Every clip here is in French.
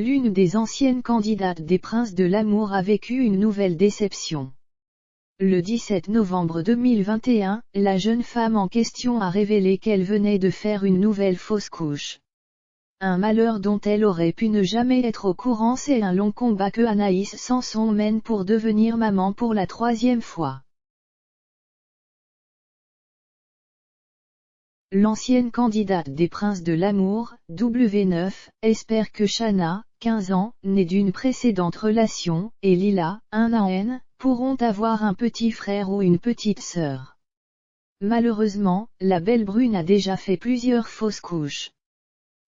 l'une des anciennes candidates des Princes de l'amour a vécu une nouvelle déception. Le 17 novembre 2021, la jeune femme en question a révélé qu'elle venait de faire une nouvelle fausse couche. Un malheur dont elle aurait pu ne jamais être au courant. C'est un long combat que Anaïs Sanson mène pour devenir maman pour la 3e fois. L'ancienne candidate des Princes de l'amour, W9, espère que Shanna, 15 ans, née d'une précédente relation, et Lila, 1 an, pourront avoir un petit frère ou une petite sœur. Malheureusement, la belle brune a déjà fait plusieurs fausses couches.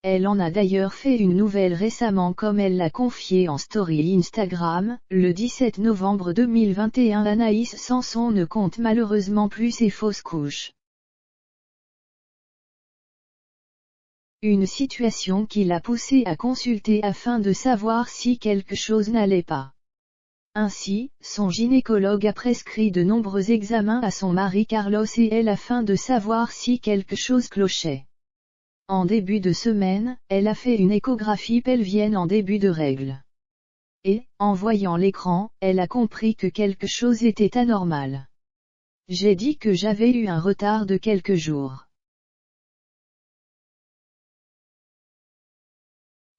Elle en a d'ailleurs fait une nouvelle récemment, comme elle l'a confié en story Instagram, le 17 novembre 2021. Anaïs Sanson ne compte malheureusement plus ses fausses couches. Une situation qui l'a poussée à consulter afin de savoir si quelque chose n'allait pas. Ainsi, son gynécologue a prescrit de nombreux examens à son mari Carlos et elle afin de savoir si quelque chose clochait. En début de semaine, elle a fait une échographie pelvienne en début de règles. Et, en voyant l'écran, elle a compris que quelque chose était anormal. J'ai dit que j'avais eu un retard de quelques jours.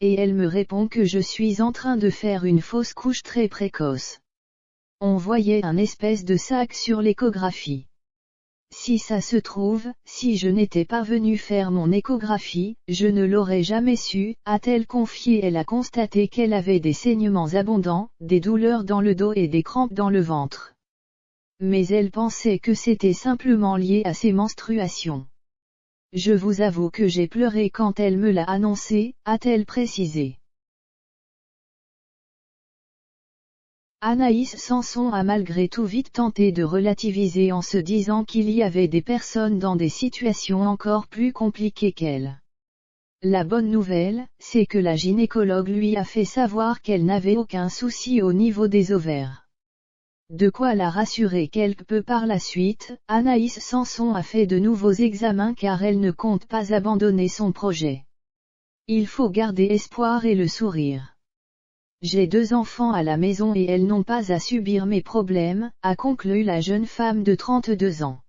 Et elle me répond que je suis en train de faire une fausse couche très précoce. On voyait un espèce de sac sur l'échographie. Si ça se trouve, si je n'étais pas venue faire mon échographie, je ne l'aurais jamais su, a-t-elle confié. Elle a constaté qu'elle avait des saignements abondants, des douleurs dans le dos et des crampes dans le ventre. Mais elle pensait que c'était simplement lié à ses menstruations. Je vous avoue que j'ai pleuré quand elle me l'a annoncé, a-t-elle précisé. Anaïs Sanson a malgré tout vite tenté de relativiser en se disant qu'il y avait des personnes dans des situations encore plus compliquées qu'elle. La bonne nouvelle, c'est que la gynécologue lui a fait savoir qu'elle n'avait aucun souci au niveau des ovaires. De quoi la rassurer quelque peu par la suite. Anaïs Sanson a fait de nouveaux examens car elle ne compte pas abandonner son projet. Il faut garder espoir et le sourire. J'ai 2 enfants à la maison et elles n'ont pas à subir mes problèmes, a conclu la jeune femme de 32 ans.